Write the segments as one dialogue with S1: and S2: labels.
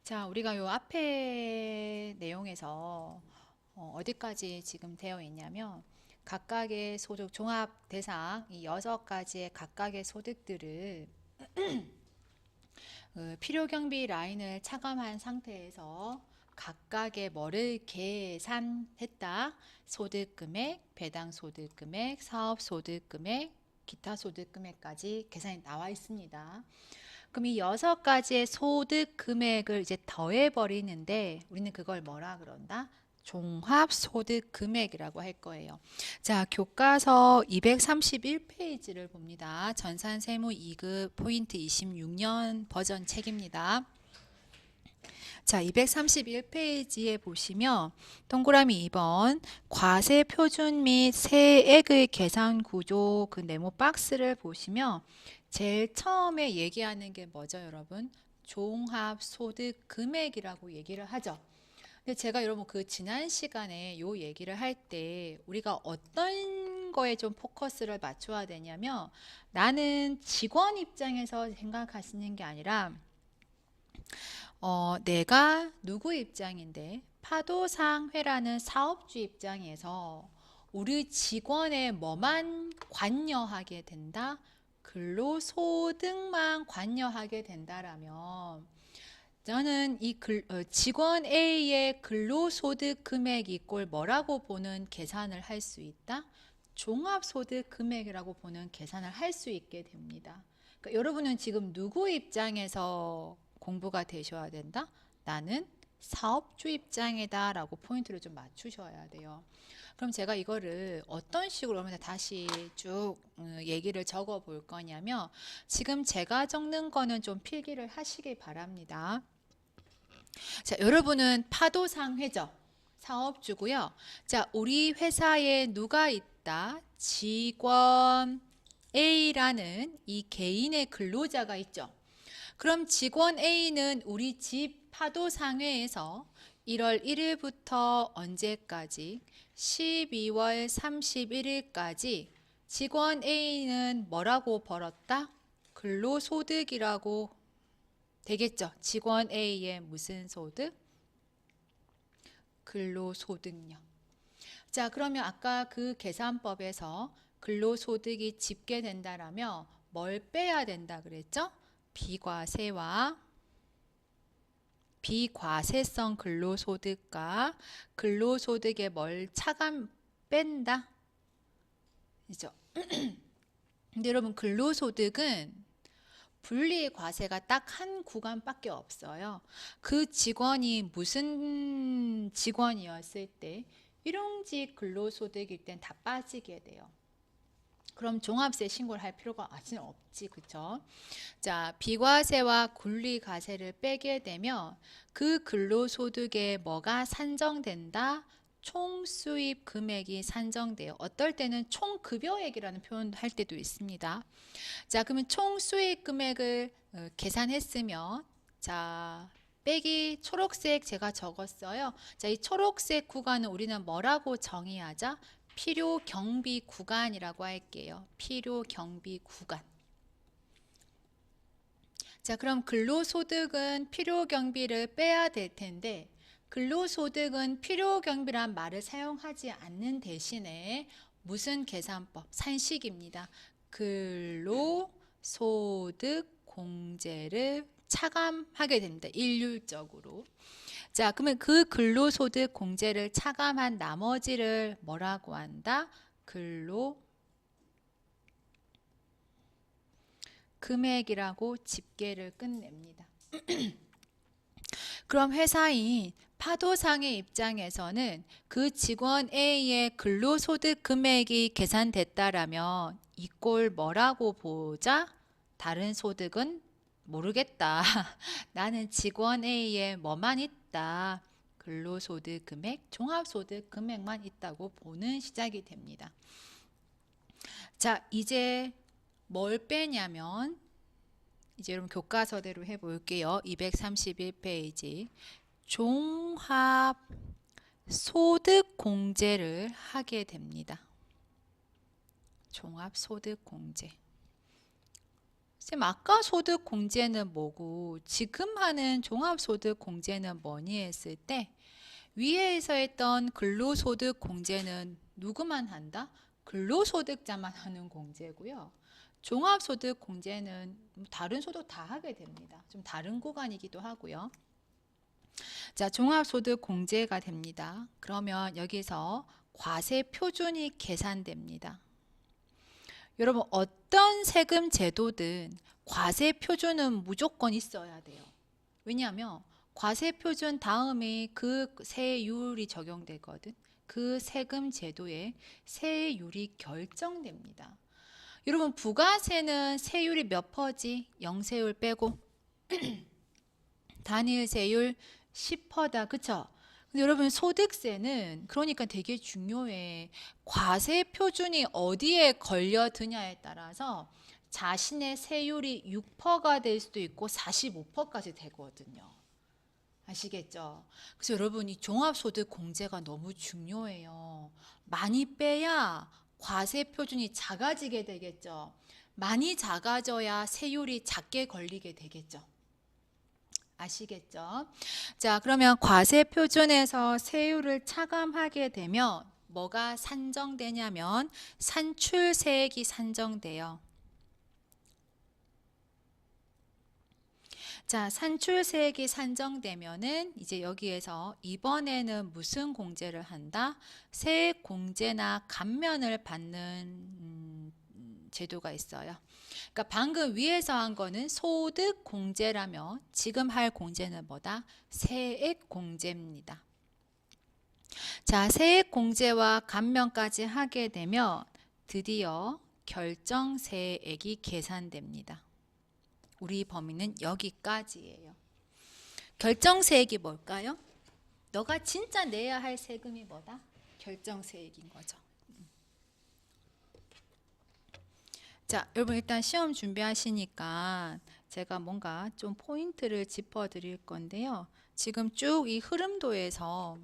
S1: 자, 우리가 요 앞에 내용에서 어디까지 지금 되어 있냐면 각각의 소득 종합 대상 이 6가지의 각각의 소득들을 필요 경비 라인을 차감한 상태에서 각각의 뭐를 계산했다. 소득 금액, 배당 소득 금액, 사업 소득 금액, 기타 소득 금액까지 계산이 나와 있습니다. 그럼 이 6가지의 소득 금액을 이제 더해 버리는데 우리는 그걸 뭐라 그런다? 종합 소득 금액이라고 할 거예요. 자, 교과서 231페이지를 봅니다. 전산 세무 2급 포인트 26년 버전 책입니다. 자, 231페이지에 보시면 동그라미 2번 과세 표준 및 세액의 계산 구조 그 네모 박스를 보시면 제일 처음에 얘기하는 게 뭐죠, 여러분? 종합 소득 금액이라고 얘기를 하죠. 근데 제가 여러분 그 지난 시간에 요 얘기를 할 때 우리가 어떤 거에 좀 포커스를 맞춰야 되냐면 나는 직원 입장에서 생각하시는 게 아니라 내가 누구 입장인데 파도상회라는 사업주 입장에서 우리 직원의 뭐만 관여하게 된다? 근로소득만 관여하게 된다라면 저는 이 직원 A의 근로소득 금액 이꼴 뭐라고 보는 계산을 할 수 있다? 종합소득 금액이라고 보는 계산을 할 수 있게 됩니다. 그러니까 여러분은 지금 누구 입장에서 공부가 되셔야 된다? 나는 사업주 입장이다 라고 포인트를 좀 맞추셔야 돼요. 그럼 제가 이거를 어떤 식으로 하면 다시 쭉 얘기를 적어 볼 거냐면 지금 제가 적는 거는 좀 필기를 하시길 바랍니다. 자, 여러분은 파도상회죠. 사업주고요. 자, 우리 회사에 누가 있다? 직원 A라는 이 개인의 근로자가 있죠. 그럼 직원 A는 우리 집 파도상회에서 1월 1일부터 언제까지? 12월 31일까지 직원 A는 뭐라고 벌었다? 근로소득이라고 되겠죠. 직원 A의 무슨 소득? 근로소득요. 자, 그러면 아까 그 계산법에서 근로소득이 집계된다라면 뭘 빼야 된다 그랬죠? 비과세와 비과세성 근로소득과 근로소득의 뭘 차감 뺀다. 그죠? 근데 여러분 근로소득은 분리과세가 딱 한 구간밖에 없어요. 그 직원이 무슨 직원이었을 때 일용직 근로소득일 땐 다 빠지게 돼요. 그럼 종합세 신고를 할 필요가 없지, 그쵸? 자, 비과세와 분리과세를 빼게 되면 그 근로소득에 뭐가 산정된다? 총수입 금액이 산정돼요. 어떨 때는 총급여액이라는 표현도 할 때도 있습니다. 자, 그러면 총 수익 금액을 계산했으면 자, 빼기 초록색 제가 적었어요. 자, 이 초록색 구간은 우리는 뭐라고 정의하자? 필요 경비 구간이라고 할게요. 필요 경비 구간. 자, 그럼 근로소득은 필요 경비를 빼야 될 텐데 근로소득은 필요 경비란 말을 사용하지 않는 대신에 무슨 계산법? 산식입니다. 근로소득 공제를 차감하게 됩니다. 일률적으로. 자, 그러면 그 근로소득 공제를 차감한 나머지를 뭐라고 한다? 근로 금액이라고 집계를 끝냅니다. 그럼 회사인 파도상의 입장에서는 그 직원 A의 근로소득 금액이 계산됐다라면 이 꼴 뭐라고 보자? 다른 소득은 모르겠다. 나는 직원 A에 뭐만 있다? 근로소득 금액, 종합소득 금액만 있다고 보는 시작이 됩니다. 자, 이제 뭘 빼냐면 이제 여러분 교과서대로 해볼게요. 231페이지. 종합 소득 공제를 하게 됩니다. 종합 소득 공제. 선생님, 아까 소득공제는 뭐고 지금 하는 종합소득공제는 뭐니 했을 때 위에서 했던 근로소득공제는 누구만 한다? 근로소득자만 하는 공제고요. 종합소득공제는 다른 소득 다 하게 됩니다. 좀 다른 구간이기도 하고요. 자, 종합소득공제가 됩니다. 그러면 여기서 과세표준이 계산됩니다. 여러분, 어떤 세금 제도든 과세표준은 무조건 있어야 돼요. 왜냐하면 과세표준 다음에 그 세율이 적용되거든. 그 세금 제도에 세율이 결정됩니다. 여러분, 부가세는 세율이 몇 퍼지? 영세율 빼고 단일세율 10%다. 그쵸? 근데 여러분, 소득세는 그러니까 되게 중요해. 과세 표준이 어디에 걸려드냐에 따라서 자신의 세율이 6%가 될 수도 있고 45%까지 되거든요. 아시겠죠? 그래서 여러분, 이 종합소득 공제가 너무 중요해요. 많이 빼야 과세 표준이 작아지게 되겠죠. 많이 작아져야 세율이 작게 걸리게 되겠죠. 아시겠죠? 자, 그러면 과세 표준에서 세율을 차감하게 되면 뭐가 산정되냐면 산출세액이 산정돼요. 자, 산출세액이 산정되면은 이제 여기에서 이번에는 무슨 공제를 한다? 세액 공제나 감면을 받는 제도가 있어요. 그러니까 방금 위에서 한 거는 소득 공제라면 지금 할 공제는 뭐다? 세액 공제입니다. 자, 세액 공제와 감면까지 하게 되면 드디어 결정세액이 계산됩니다. 우리 범위는 여기까지예요. 결정세액이 뭘까요? 너가 진짜 내야 할 세금이 뭐다? 결정세액인 거죠. 자, 여러분 일단 시험 준비하시니까 제가 뭔가 좀 포인트를 짚어 드릴 건데요. 지금 쭉 이 흐름도에서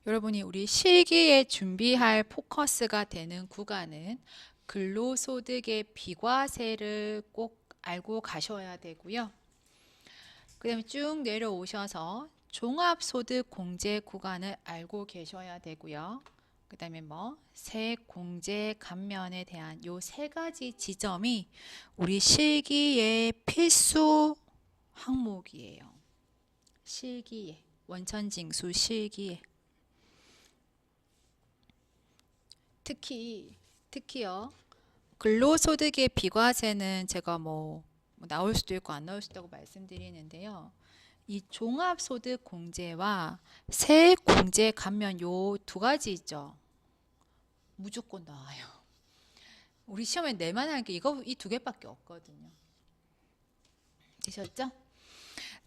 S1: 여러분이 우리 실기에 준비할 포커스가 되는 구간은 근로소득의 비과세를 꼭 알고 가셔야 되고요. 그 다음에 쭉 내려오셔서 종합소득 공제 구간을 알고 계셔야 되고요. 그 다음에 뭐 세액 공제 감면에 대한 요 세 가지 지점이 우리 실기의 필수 항목이에요. 실기에 원천징수 실기에 특히요 근로소득의 비과세는 제가 뭐 나올 수도 있고 안 나올 수도 있다고 말씀드리는데요. 이 종합소득 공제와 세액 공제 감면 요 두 가지 있죠. 무조건 나와요. 우리 시험에 내만 할 게 이거 이 두 개밖에 없거든요. 되셨죠?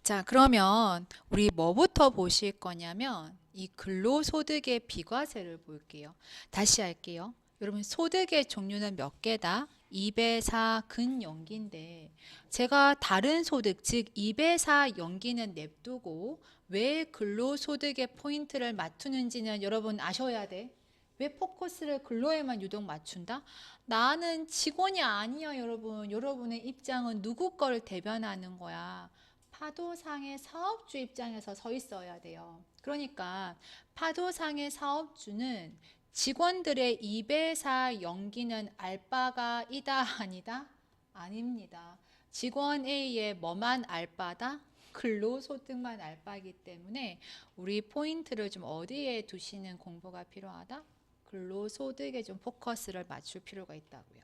S1: 자, 그러면 우리 뭐부터 보실 거냐면 이 근로소득의 비과세를 볼게요. 다시 할게요. 여러분, 소득의 종류는 몇 개다? 2배사 근연기인데 제가 다른 소득, 즉 2배사 연기는 냅두고 왜 근로소득의 포인트를 맞추는지는 여러분 아셔야 돼. 왜 포커스를 근로에만 유독 맞춘다? 나는 직원이 아니야, 여러분. 여러분의 입장은 누구 거를 대변하는 거야. 파도상의 사업주 입장에서 서 있어야 돼요. 그러니까 파도상의 사업주는 직원들의 2배사 연기는 알바가 이다 아니다? 아닙니다. 직원 A의 뭐만 알바다? 근로소득만 알바이기 때문에 우리 포인트를 좀 어디에 두시는 공부가 필요하다? 근로소득에 좀 포커스를 맞출 필요가 있다고요.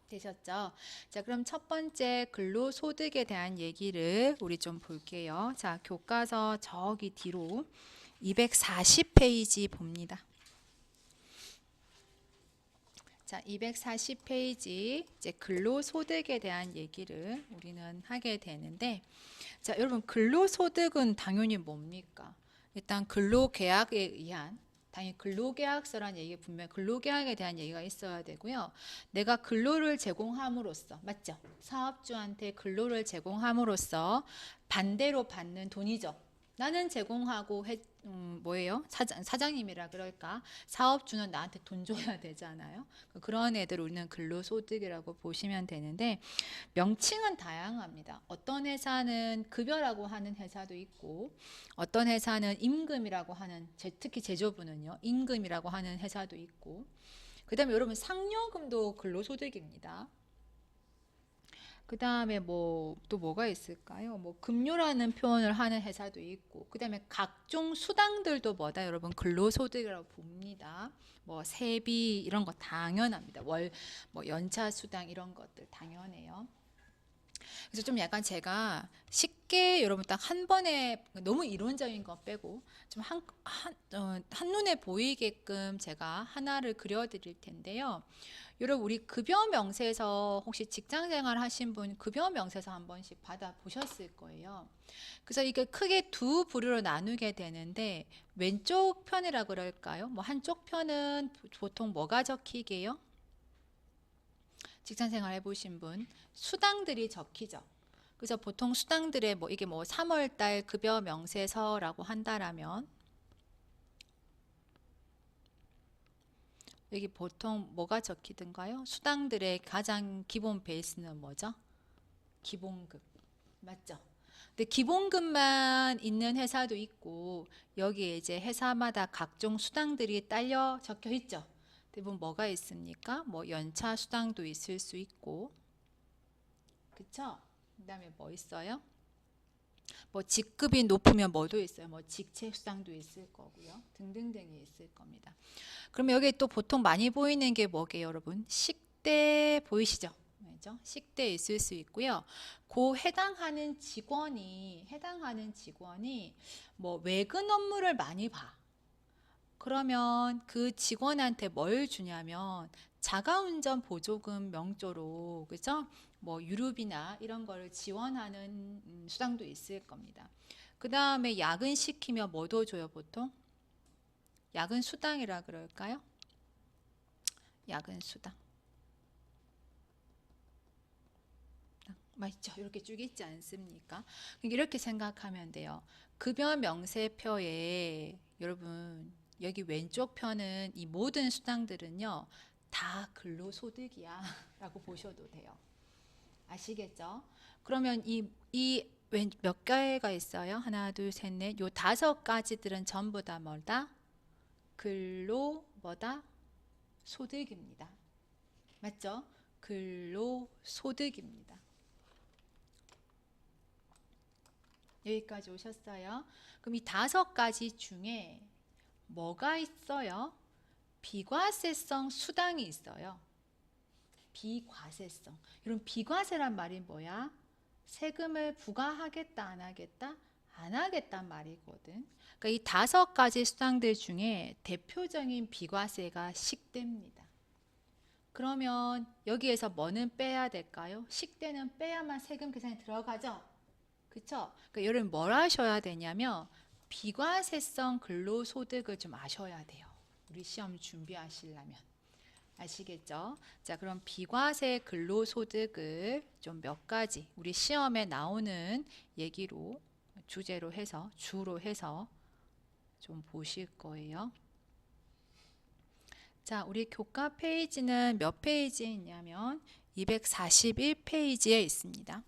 S1: 되셨죠? 자, 그럼 첫 번째 근로소득에 대한 얘기를 우리 좀 볼게요. 자, 교과서 저기 뒤로 240페이지 봅니다. 자, 240페이지 이제 근로소득에 대한 얘기를 우리는 하게 되는데, 자, 여러분 근로소득은 당연히 뭡니까? 일단 근로계약에 의한 당연히 근로계약서란 얘기 분명 근로계약에 대한 얘기가 있어야 되고요. 내가 근로를 제공함으로써 맞죠? 사업주한테 근로를 제공함으로써 반대로 받는 돈이죠. 나는 제공하고 뭐예요? 사장님이라 그럴까? 사업주는 나한테 돈 줘야 되잖아요. 그런 애들 우리는 근로소득이라고 보시면 되는데 명칭은 다양합니다. 어떤 회사는 급여라고 하는 회사도 있고 어떤 회사는 임금이라고 하는 특히 제조부는요. 임금이라고 하는 회사도 있고 그 다음에 여러분 상여금도 근로소득입니다. 그 다음에 뭐 또 뭐가 있을까요? 뭐 급료라는 표현을 하는 회사도 있고 그 다음에 각종 수당들도 뭐다 여러분 근로소득이라고 봅니다. 뭐 세비 이런 거 당연합니다. 뭐 연차 수당 이런 것들 당연해요. 그래서 좀 약간 제가 쉽게 여러분 딱 한 번에 너무 이론적인 거 빼고 좀 한눈에 보이게끔 제가 하나를 그려드릴 텐데요. 여러분 우리 급여 명세서 혹시 직장 생활 하신 분 급여 명세서 한 번씩 받아 보셨을 거예요. 그래서 이게 크게 두 부류로 나누게 되는데 왼쪽 편이라 그럴까요? 뭐 한쪽 편은 보통 뭐가 적히게요? 직장 생활 해보신 분 수당들이 적히죠. 그래서 보통 수당들의 뭐 이게 뭐 3월달 급여 명세서라고 한다라면 여기 보통 뭐가 적히던가요? 수당들의 가장 기본 베이스는 뭐죠? 기본급 맞죠? 근데 기본급만 있는 회사도 있고 여기에 이제 회사마다 각종 수당들이 딸려 적혀 있죠. 대부분 뭐가 있습니까? 뭐 연차 수당도 있을 수 있고 그쵸? 그 다음에 뭐 있어요? 뭐 직급이 높으면 뭐도 있어요. 뭐 직책 수당도 있을 거고요. 등등등이 있을 겁니다. 그러면 여기 또 보통 많이 보이는 게 뭐게요, 여러분? 식대 보이시죠? 그죠? 식대 있을 수 있고요. 그 해당하는 직원이 뭐 외근 업무를 많이 봐. 그러면 그 직원한테 뭘 주냐면 자가운전 보조금 명조로 그죠? 뭐 유류비나 이런 거를 지원하는 수당도 있을 겁니다. 그 다음에 야근 시키면 뭐도 줘요 보통? 야근 수당이라 그럴까요? 야근 수당. 맞죠? 이렇게 쭉 있지 않습니까? 이렇게 생각하면 돼요. 급여 명세표에 여러분 여기 왼쪽 편은 이 모든 수당들은요 다 근로소득이야 라고 보셔도 돼요. 아시겠죠? 그러면 이 몇 개가 있어요? 하나, 둘, 셋, 넷. 요 5가지들은 전부 다 뭐다? 근로 뭐다? 소득입니다. 맞죠? 근로소득입니다. 여기까지 오셨어요? 그럼 이 5가지 중에 뭐가 있어요? 비과세성 수당이 있어요. 비과세성. 여러분 비과세란 말이 뭐야? 세금을 부과하겠다 안 하겠다? 안 하겠단 말이거든. 그러니까 이 5가지 수당들 중에 대표적인 비과세가 식대입니다. 그러면 여기에서 뭐는 빼야 될까요? 식대는 빼야만 세금 계산에 들어가죠. 그쵸? 그러니까 여러분 뭘 하셔야 되냐면 비과세성 근로소득을 좀 아셔야 돼요. 우리 시험 준비하시려면. 아시겠죠? 자, 그럼 비과세 근로소득을 좀 몇 가지 우리 시험에 나오는 얘기로 주로 해서 좀 보실 거예요. 자, 우리 교과 페이지는 몇 페이지에 있냐면 241페이지에 있습니다.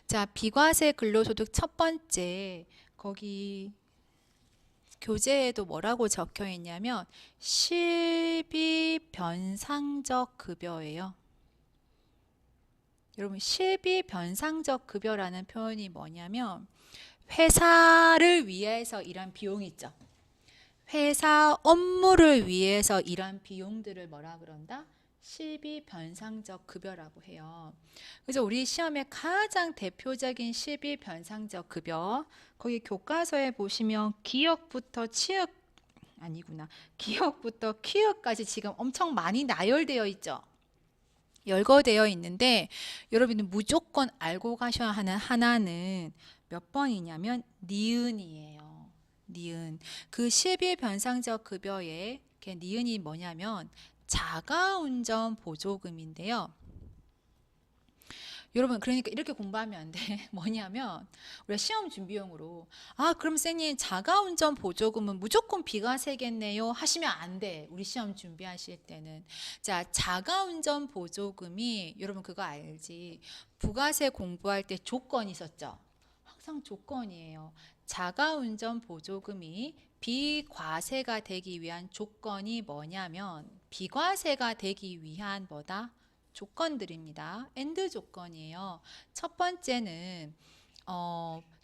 S1: 자, 비과세 근로소득 첫 번째 거기 교재에도 뭐라고 적혀 있냐면 실비 변상적 급여예요. 여러분 실비 변상적 급여라는 표현이 뭐냐면 회사를 위해서 일한 비용 있죠. 회사 업무를 위해서 일한 비용들을 뭐라 그런다? 실비 변상적 급여라고 해요. 그래서 우리 시험에 가장 대표적인 실비 변상적 급여 거기 교과서에 보시면 기역부터 치역 아니구나. 기역부터 키역까지 지금 엄청 많이 나열되어 있죠. 열거되어 있는데 여러분이 무조건 알고 가셔야 하는 하나는 몇 번이냐면 니은이에요. 니은. 그 실비 변상적 급여의 니은이 뭐냐면 자가운전 보조금인데요. 여러분 그러니까 이렇게 공부하면 안 돼. 뭐냐면 우리가 시험 준비용으로 그럼 선생님 자가운전 보조금은 무조건 비과세겠네요 하시면 안 돼. 우리 시험 준비하실 때는. 자, 자가운전 보조금이 여러분 그거 알지? 부가세 공부할 때 조건이 있었죠. 항상 조건이에요. 자가운전 보조금이 비과세가 되기 위한 조건이 뭐냐면 비과세가 되기 위한 뭐다? 조건들입니다. 엔드 조건이에요. 첫 번째는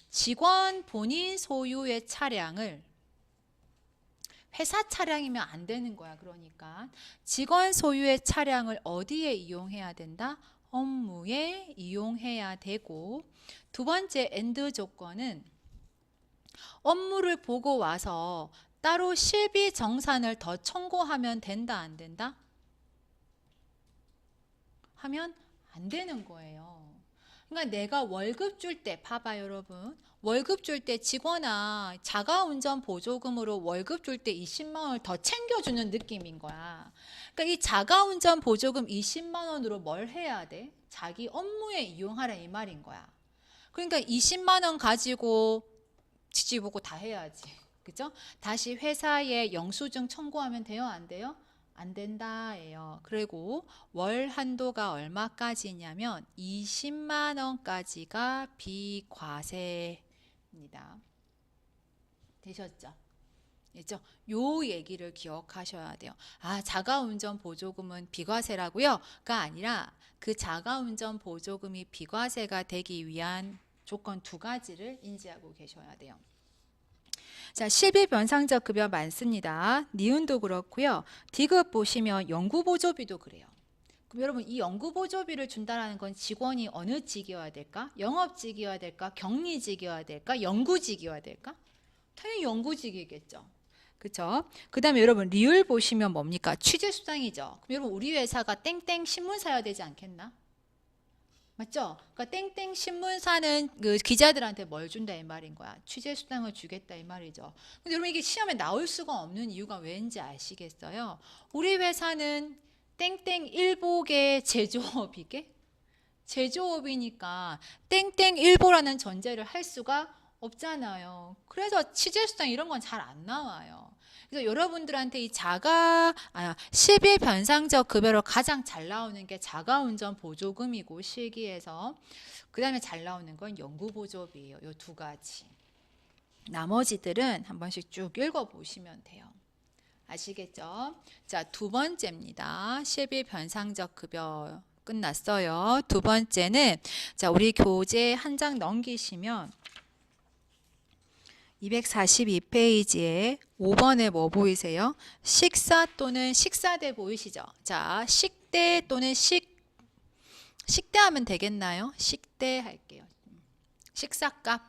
S1: 직원 본인 소유의 차량을 회사 차량이면 안 되는 거야. 그러니까 직원 소유의 차량을 어디에 이용해야 된다? 업무에 이용해야 되고, 두 번째 엔드 조건은 업무를 보고 와서 따로 실비 정산을 더 청구하면 된다, 안 된다? 하면 안 되는 거예요. 그러니까 내가 월급 줄 때, 봐봐 여러분. 월급 줄 때 직원아 자가운전 보조금으로 월급 줄 때 20만 원을 더 챙겨주는 느낌인 거야. 그러니까 이 자가운전 보조금 20만 원으로 뭘 해야 돼? 자기 업무에 이용하라 이 말인 거야. 그러니까 20만 원 가지고 지지보고 다 해야지. 그죠? 다시 회사에 영수증 청구하면 돼요? 안 돼요? 안 된다예요. 그리고 월 한도가 얼마까지냐면 20만 원까지가 비과세입니다. 되셨죠? 됐죠? 요 얘기를 기억하셔야 돼요. 자가운전 보조금은 비과세라고요?가 아니라 그 자가운전 보조금이 비과세가 되기 위한 조건 두 가지를 인지하고 계셔야 돼요. 자, 실비 변상적 급여 많습니다. 니은도 그렇고요. 디귿 보시면 연구보조비도 그래요. 그럼 여러분 이 연구보조비를 준다는 건 직원이 어느 직이어야 될까? 영업직이어야 될까? 격리직이어야 될까? 연구직이어야 될까? 당연히 연구직이겠죠. 그렇죠? 그 다음에 여러분 리을 보시면 뭡니까? 취재수당이죠. 그럼 여러분 우리 회사가 땡땡 신문사여야 되지 않겠나? 맞죠? 그러니까 땡땡 신문사는 그 기자들한테 뭘 준다 이 말인 거야. 취재 수당을 주겠다 이 말이죠. 근데 여러분 이게 시험에 나올 수가 없는 이유가 왠지 아시겠어요? 우리 회사는 땡땡 일복의 제조업이게 제조업이니까 땡땡 일보라는 전제를 할 수가 없잖아요. 그래서 취재 수당 이런 건 잘 안 나와요. 그래서 여러분들한테 이 실비 변상적 급여로 가장 잘 나오는 게 자가운전 보조금이고 실기에서 그 다음에 잘 나오는 건 연구보조비예요. 이 두 가지. 나머지들은 한 번씩 쭉 읽어보시면 돼요. 아시겠죠? 자, 두 번째입니다. 실비 변상적 급여 끝났어요. 두 번째는 자, 우리 교재 한 장 넘기시면 242페이지에 5번에 뭐 보이세요? 식사 또는 식사대 보이시죠? 자, 식대 또는 식대 하면 되겠나요? 식대 할게요. 식사값.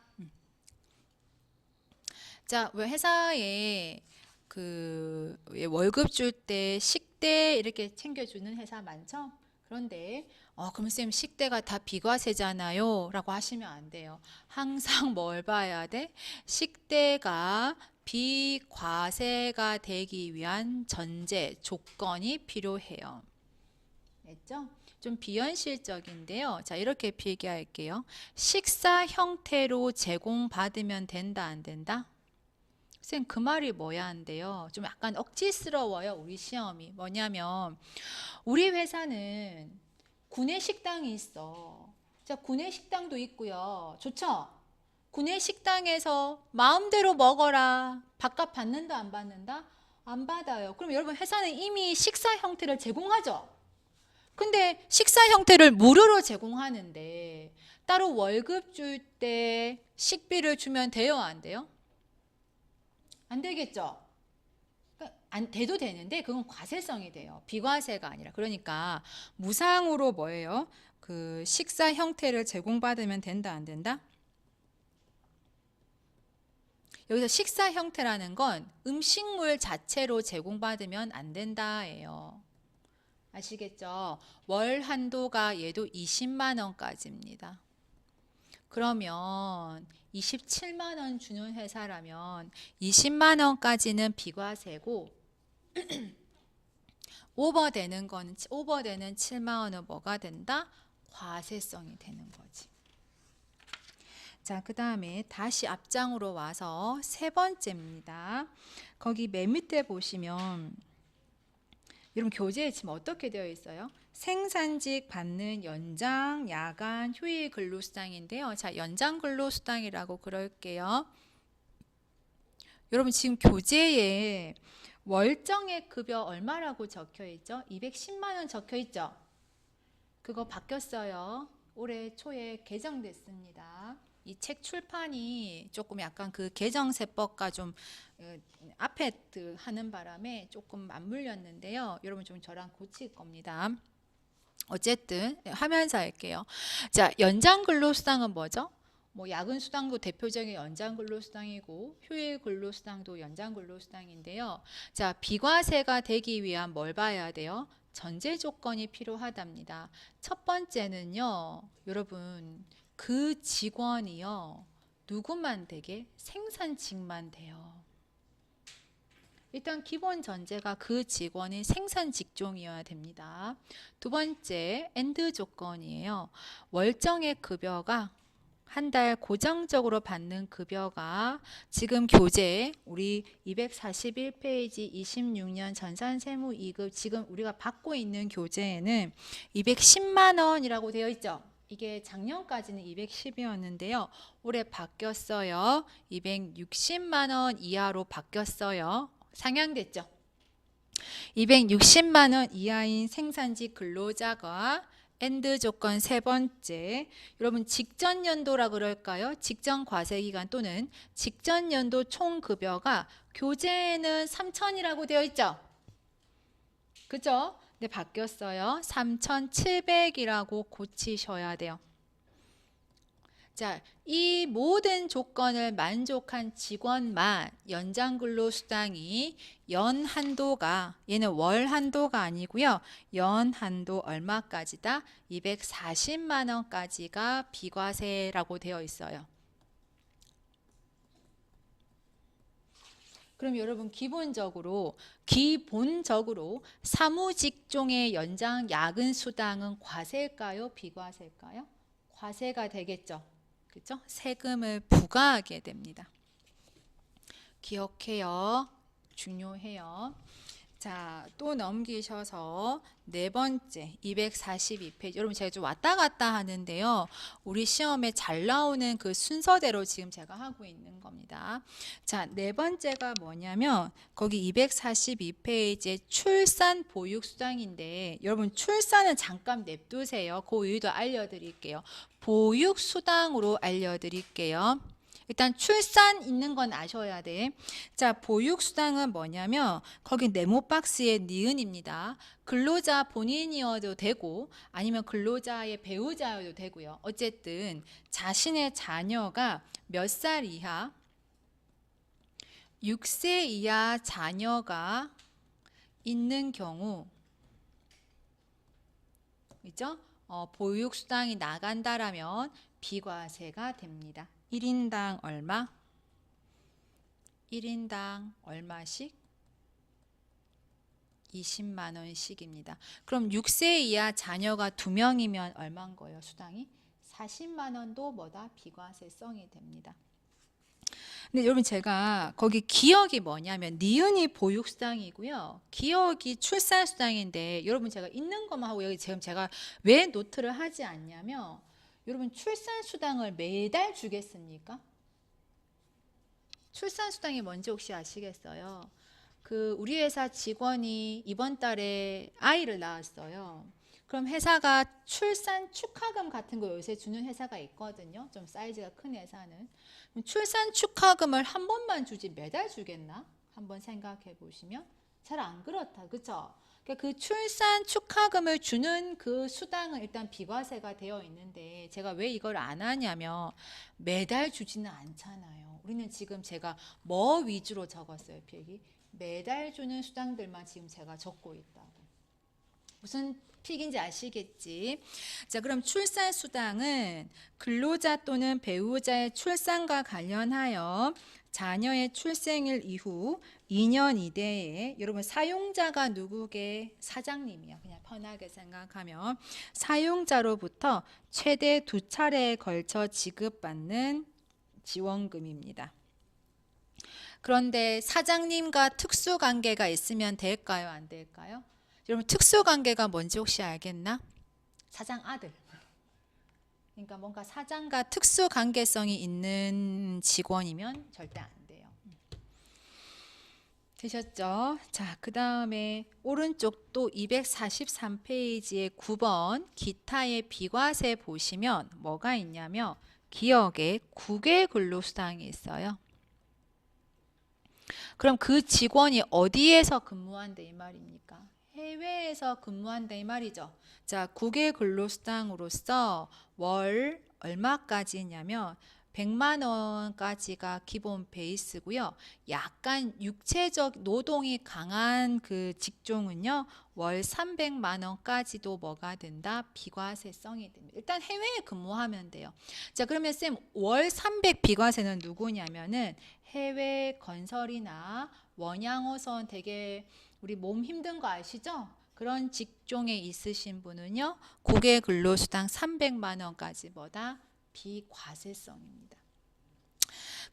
S1: 자, 왜 회사에 그 월급 줄 때 식대 이렇게 챙겨주는 회사 많죠? 그런데 그럼 쌤 식대가 다 비과세잖아요 라고 하시면 안 돼요. 항상 뭘 봐야 돼? 식대가 비과세가 되기 위한 전제, 조건이 필요해요. 됐죠? 좀 비현실적인데요. 자, 이렇게 필기할게요. 식사 형태로 제공받으면 된다, 안 된다? 쌤, 그 말이 뭐야 한데요. 좀 약간 억지스러워요, 우리 시험이. 뭐냐면, 우리 회사는 구내식당이 있어. 자, 구내식당도 있고요. 좋죠? 구내식당에서 마음대로 먹어라. 밥값 받는다, 안 받는다? 안 받아요. 그럼 여러분, 회사는 이미 식사 형태를 제공하죠? 근데 식사 형태를 무료로 제공하는데, 따로 월급 줄 때 식비를 주면 돼요, 안 돼요? 안 되겠죠? 안 돼도 되는데 그건 과세성이 돼요. 비과세가 아니라. 그러니까 무상으로 뭐예요? 그 식사 형태를 제공받으면 된다, 안 된다? 여기서 식사 형태라는 건 음식물 자체로 제공받으면 안 된다예요. 아시겠죠? 월 한도가 얘도 20만 원까지입니다. 그러면 27만 원 주는 회사라면 20만 원까지는 비과세고 오버되는 7만 원은 뭐가 된다? 과세성이 되는 거지. 자, 그 다음에 다시 앞장으로 와서 세 번째입니다. 거기 맨 밑에 보시면 여러분 교재에 지금 어떻게 되어 있어요? 생산직 받는 연장, 야간, 휴일 근로수당인데요. 자, 연장 근로수당이라고 그럴게요. 여러분 지금 교재에 월정액 급여 얼마라고 적혀 있죠? 210만 원 적혀 있죠? 그거 바뀌었어요. 올해 초에 개정됐습니다. 이 책 출판이 조금 약간 그 개정세법과 좀 앞에 하는 바람에 조금 맞물렸는데요. 여러분 좀 저랑 고칠 겁니다. 어쨌든 하면서 할게요. 자, 연장 근로수당은 뭐죠? 뭐 야근 수당도 대표적인 연장 근로수당이고 휴일 근로수당도 연장 근로수당인데요. 자, 비과세가 되기 위한 뭘 봐야 돼요? 전제 조건이 필요하답니다. 첫 번째는요, 여러분 그 직원이요 누구만 되게 생산직만 돼요. 일단 기본 전제가 그 직원이 생산 직종이어야 됩니다. 두 번째 엔드 조건이에요. 월정액 급여가 한 달 고정적으로 받는 급여가 지금 교재 우리 241페이지 26년 전산세무 2급 지금 우리가 받고 있는 교재에는 210만 원이라고 되어 있죠. 이게 작년까지는 210이었는데요. 올해 바뀌었어요. 260만 원 이하로 바뀌었어요. 상향됐죠. 260만 원 이하인 생산직 근로자가 엔드 조건 세 번째, 여러분 직전 연도라 그럴까요? 직전 과세 기간 또는 직전 연도 총 급여가 교재에는 3,000이라고 되어 있죠. 그죠? 네, 바뀌었어요. 3,700이라고 고치셔야 돼요. 자, 이 모든 조건을 만족한 직원만 연장 근로수당이 연 한도가 얘는 월 한도가 아니고요. 연 한도 얼마까지다? 240만 원까지가 비과세라고 되어 있어요. 그럼 여러분 기본적으로 사무직종의 연장 야근 수당은 과세일까요? 비과세일까요? 과세가 되겠죠. 그죠? 세금을 부과하게 됩니다. 기억해요. 중요해요. 자, 또 넘기셔서 네 번째 242페이지. 여러분 제가 좀 왔다 갔다 하는데요. 우리 시험에 잘 나오는 그 순서대로 지금 제가 하고 있는 겁니다. 자, 네 번째가 뭐냐면 거기 242페이지에 출산 보육 수당인데 여러분 출산은 잠깐 냅두세요. 그 이유도 알려드릴게요. 보육 수당으로 알려드릴게요. 일단 출산 있는 건 아셔야 돼. 자, 보육수당은 뭐냐면 거기 네모 박스에 니은입니다. 근로자 본인이어도 되고 아니면 근로자의 배우자여도 되고요. 어쨌든 자신의 자녀가 몇 살 이하? 6세 이하 자녀가 있는 경우 있죠? 보육수당이 나간다라면 비과세가 됩니다. 1인당 얼마? 1인당 얼마씩? 20만 원씩입니다. 그럼 6세 이하 자녀가 2명이면 얼마인 거예요? 수당이? 40만 원도 뭐다? 비과세성이 됩니다. 근데 여러분 제가 거기 기억이 뭐냐면 니은이 보육수당이고요. 기억이 출산수당인데 여러분 제가 있는 것만 하고 여기 지금 제가 왜 노트를 하지 않냐면 여러분 출산수당을 매달 주겠습니까? 출산수당이 뭔지 혹시 아시겠어요? 그 우리 회사 직원이 이번 달에 아이를 낳았어요. 그럼 회사가 출산 축하금 같은 거 요새 주는 회사가 있거든요. 좀 사이즈가 큰 회사는. 출산 축하금을 한 번만 주지 매달 주겠나? 한번 생각해 보시면 잘 안 그렇다. 그렇죠? 그 출산 축하금을 주는 그 수당은 일단 비과세가 되어 있는데 제가 왜 이걸 안 하냐면 매달 주지는 않잖아요. 우리는 지금 제가 뭐 위주로 적었어요, 필기? 매달 주는 수당들만 지금 제가 적고 있다고. 무슨 필기인지 아시겠지? 자, 그럼 출산 수당은 근로자 또는 배우자의 출산과 관련하여 자녀의 출생일 이후 2년 이내에 여러분 사용자가 누구게? 사장님이요. 그냥 편하게 생각하면 사용자로부터 최대 2차례에 걸쳐 지급받는 지원금입니다. 그런데 사장님과 특수관계가 있으면 될까요? 안 될까요? 여러분 특수관계가 뭔지 혹시 알겠나? 사장 아들. 그러니까 뭔가 사장과 특수관계성이 있는 직원이면 절대 안 돼요. 되셨죠? 자, 그 다음에 오른쪽 또 243페이지의 9번 기타의 비과세 보시면 뭐가 있냐면 기업에 국외 근로수당이 있어요. 그럼 그 직원이 어디에서 근무한대 이 말입니까? 해외에서 근무한다 이 말이죠. 자, 국외 근로수당으로서 월 얼마까지냐면 100만 원까지가 기본 베이스고요. 약간 육체적 노동이 강한 그 직종은요. 월 300만 원까지도 뭐가 된다? 비과세성이 됩니다. 일단 해외에 근무하면 돼요. 자, 그러면 쌤 월 300 비과세는 누구냐면은 해외 건설이나 원양어선 되게 우리 몸 힘든 거 아시죠? 그런 직종에 있으신 분은요. 국외 근로수당 300만 원까지 뭐다? 비과세성입니다.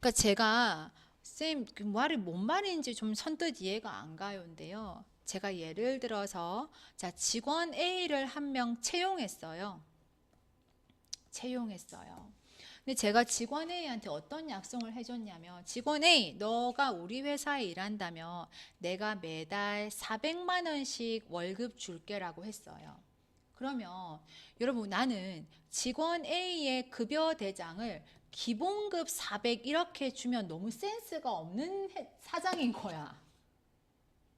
S1: 그러니까 제가 쌤 그 말이 뭔 말인지 좀 선뜻 이해가 안 가요인데요. 제가 예를 들어서 자 직원 A를 한 명 채용했어요. 근데 제가 직원 A한테 어떤 약속을 해줬냐면 직원 A 너가 우리 회사에 일한다면 내가 매달 400만 원씩 월급 줄게라고 했어요. 그러면 여러분 나는 직원 A의 급여 대장을 기본급 400 이렇게 주면 너무 센스가 없는 사장인 거야.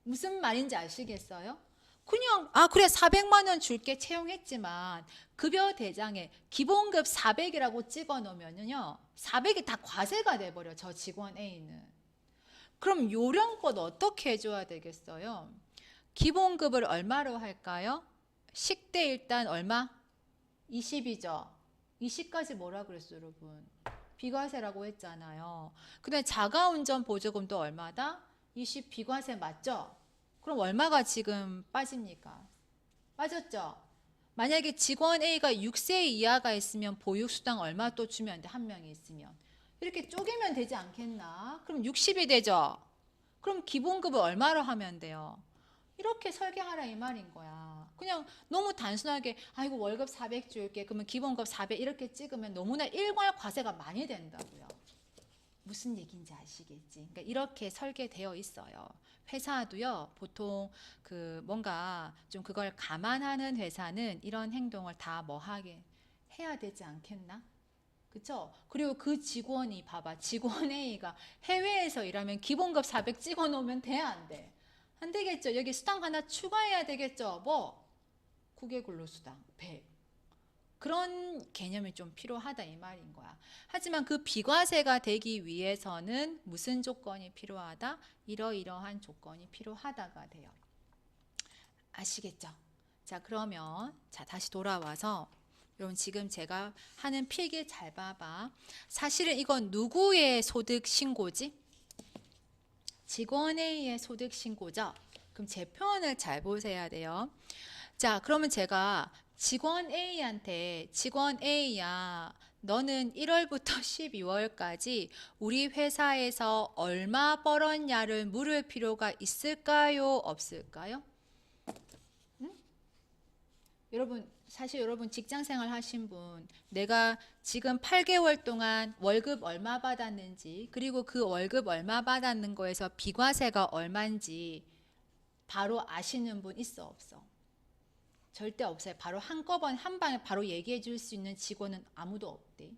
S1: 무슨 말인지 아시겠어요? 그냥 그래 400만 원 줄게 채용했지만 급여 대장에 기본급 400이라고 찍어 놓으면요 400이 다 과세가 돼버려 저 직원 A는. 그럼 요령껏 어떻게 해줘야 되겠어요? 기본급을 얼마로 할까요? 식대 일단 얼마? 20이죠. 20까지 뭐라 그랬어요 여러분? 비과세라고 했잖아요. 근데 자가운전 보조금도 얼마다? 20 비과세 맞죠? 그럼 얼마가 지금 빠집니까? 빠졌죠? 만약에 직원 A가 6세 이하가 있으면 보육수당 얼마 또 주면 돼? 한 명이 있으면. 이렇게 쪼개면 되지 않겠나? 그럼 60이 되죠? 그럼 기본급을 얼마로 하면 돼요? 이렇게 설계하라 이 말인 거야. 그냥 너무 단순하게 아이고 월급 400 줄게 그러면 기본급 400 이렇게 찍으면 너무나 일괄 과세가 많이 된다고요. 무슨 얘기인지 아시겠지? 그러니까 이렇게 설계되어 있어요. 회사도요, 보통 그 뭔가 좀 그걸 감안하는 회사는 이런 행동을 다 뭐 하게 해야 되지 않겠나? 그쵸? 그리고 그 직원이 봐봐. 직원 A가 해외에서 일하면 기본급 400 찍어 놓으면 돼, 안 돼? 안 되겠죠? 여기 수당 하나 추가해야 되겠죠? 뭐? 국외 근로수당 100. 그런 개념이 좀 필요하다 이 말인 거야. 하지만 그 비과세가 되기 위해서는 무슨 조건이 필요하다? 이러이러한 조건이 필요하다가 돼요. 아시겠죠? 자, 그러면 자 다시 돌아와서 여러분 지금 제가 하는 필기 잘 봐봐. 사실은 이건 누구의 소득 신고지? 직원 A의 소득 신고죠. 그럼 제 표현을 잘 보셔야 돼요. 자, 그러면 제가 직원 A한테 직원 A야 너는 1월부터 12월까지 우리 회사에서 얼마 벌었냐를 물을 필요가 있을까요? 없을까요? 응? 여러분 사실 여러분 직장생활 하신 분 내가 지금 8개월 동안 월급 얼마 받았는지 그리고 그 월급 얼마 받았는 거에서 비과세가 얼마인지 바로 아시는 분 있어 없어? 절대 없어요. 바로 한꺼번에 한 방에 바로 얘기해 줄 수 있는 직원은 아무도 없대.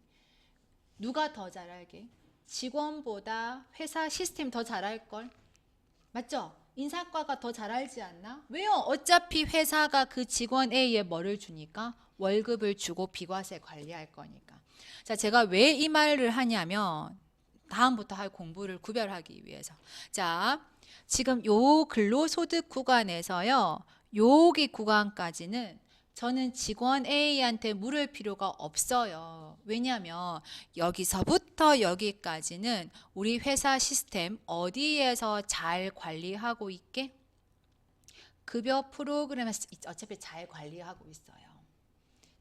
S1: 누가 더 잘 알게? 직원보다 회사 시스템 더 잘 알걸? 맞죠? 인사과가 더 잘 알지 않나? 왜요? 어차피 회사가 그 직원 A에 뭐를 주니까? 월급을 주고 비과세 관리할 거니까. 자, 제가 왜 이 말을 하냐면 다음부터 할 공부를 구별하기 위해서. 자, 지금 요 근로소득 구간에서요. 여기 구간까지는 저는 직원 A한테 물을 필요가 없어요. 왜냐하면 여기서부터 여기까지는 우리 회사 시스템 어디에서 잘 관리하고 있게? 급여 프로그램에서 어차피 잘 관리하고 있어요.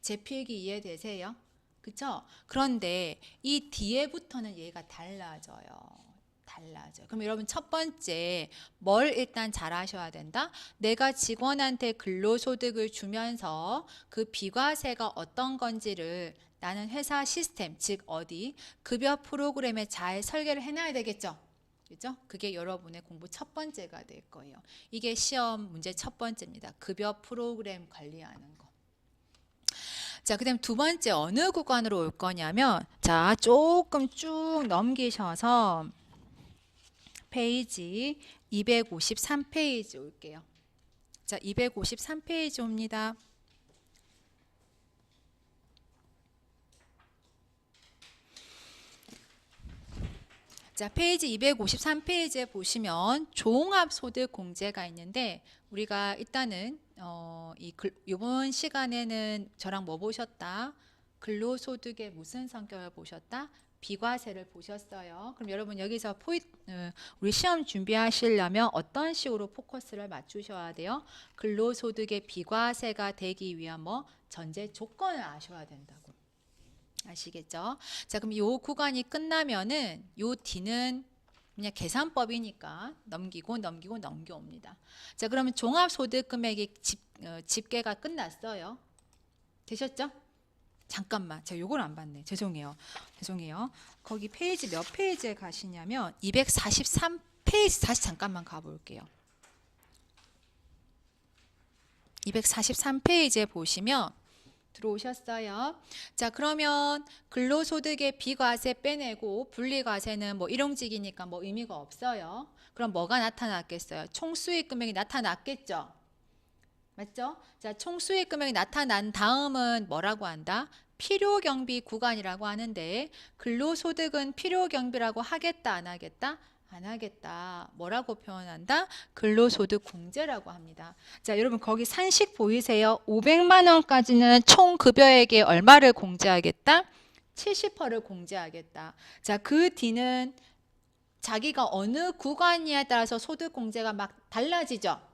S1: 제 필기 이해되세요? 그쵸? 그런데 이 뒤에부터는 얘가 달라져요. 그럼 여러분 첫 번째 뭘 일단 잘 하셔야 된다? 내가 직원한테 근로소득을 주면서 그 비과세가 어떤 건지를 나는 회사 시스템, 즉 어디 급여 프로그램에 잘 설계를 해놔야 되겠죠? 그죠? 그게 여러분의 공부 첫 번째가 될 거예요. 이게 시험 문제 첫 번째입니다. 급여 프로그램 관리하는 거. 자, 그다음 두 번째 어느 구간으로 올 거냐면, 자, 조금 쭉 넘기셔서 페이지 253페이지 올게요. 자, 253페이지 옵니다. 자, 페이지 253페이지에 보시면 종합소득공제가 있는데 우리가 일단은 이번 시간에는 저랑 뭐 보셨다? 근로소득의 무슨 성격을 보셨다? 비과세를 보셨어요. 그럼 여러분 여기서 우리 시험 준비하시려면 어떤 식으로 포커스를 맞추셔야 돼요? 근로소득의 비과세가 되기 위한 전제 조건을 아셔야 된다고. 아시겠죠? 자, 그럼 이 구간이 끝나면은 요 뒤는 그냥 계산법이니까 넘겨옵니다. 자, 그러면 종합소득금액이 집계가 끝났어요. 되셨죠? 잠깐만, 제가 요걸 안 봤네. 죄송해요. 거기 페이지 몇 페이지에 가시냐면 243페이지 다시 잠깐만 가볼게요. 243페이지에 보시면 들어오셨어요. 자, 그러면 근로소득의 비과세 빼내고 분리과세는 일용직이니까 의미가 없어요. 그럼 뭐가 나타났겠어요? 총수익 금액이 나타났겠죠? 맞죠? 자, 총수익 금액이 나타난 다음은 뭐라고 한다? 필요경비 구간이라고 하는데 근로소득은 필요경비라고 하겠다, 안 하겠다? 안 하겠다. 뭐라고 표현한다? 근로소득 공제라고 합니다. 자, 여러분 거기 산식 보이세요? 500만 원까지는 총 급여액에 얼마를 공제하겠다? 70%를 공제하겠다. 자, 그 뒤는 자기가 어느 구간이냐에 따라서 소득 공제가 막 달라지죠.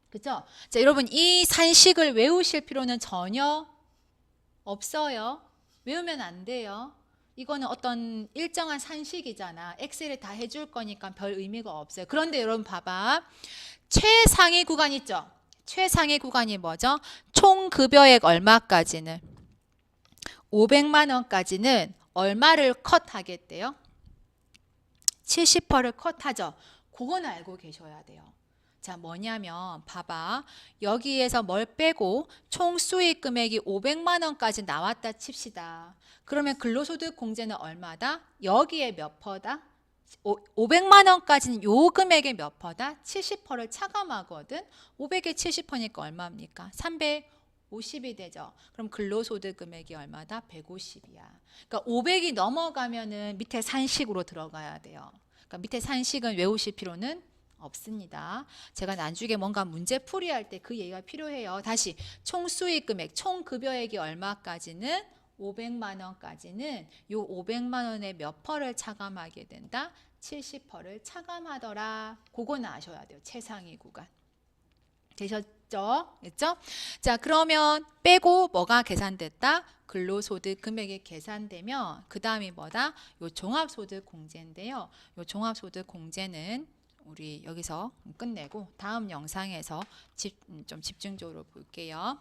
S1: 그죠? 자, 여러분 이 산식을 외우실 필요는 전혀 없어요. 외우면 안 돼요. 이거는 어떤 일정한 산식이잖아. 엑셀에 다 해줄 거니까 별 의미가 없어요. 그런데 여러분 봐봐. 최상위 구간 있죠? 최상위 구간이 뭐죠? 총 급여액 얼마까지는? 500만 원까지는 얼마를 컷하겠대요? 70%를 컷하죠. 그건 알고 계셔야 돼요. 자, 뭐냐면 봐봐. 여기에서 뭘 빼고 총 수익 금액이 500만 원까지 나왔다 칩시다. 그러면 근로소득 공제는 얼마다? 여기에 몇 퍼다? 500만 원까지는 요 금액의 몇 퍼다? 70%를 차감하거든. 500에 70%니까 얼마입니까? 350이 되죠. 그럼 근로소득 금액이 얼마다? 150이야. 그러니까 500이 넘어가면은 밑에 산식으로 들어가야 돼요. 그러니까 밑에 산식은 외우실 필요는 없습니다. 제가 나중에 뭔가 문제 풀이할 때 그 얘기가 필요해요. 다시 총 수익 금액, 총 급여액이 얼마까지는 500만 원까지는 요 500만 원의 몇 퍼를 차감하게 된다? 70%를 차감하더라. 그거는 아셔야 돼요. 최상위 구간. 되셨죠? 됐죠? 자, 그러면 빼고 뭐가 계산됐다? 근로소득 금액이 계산되면 그 다음이 뭐다? 요 종합소득 공제인데요. 요 종합소득 공제는 우리 여기서 끝내고 다음 영상에서 좀 집중적으로 볼게요.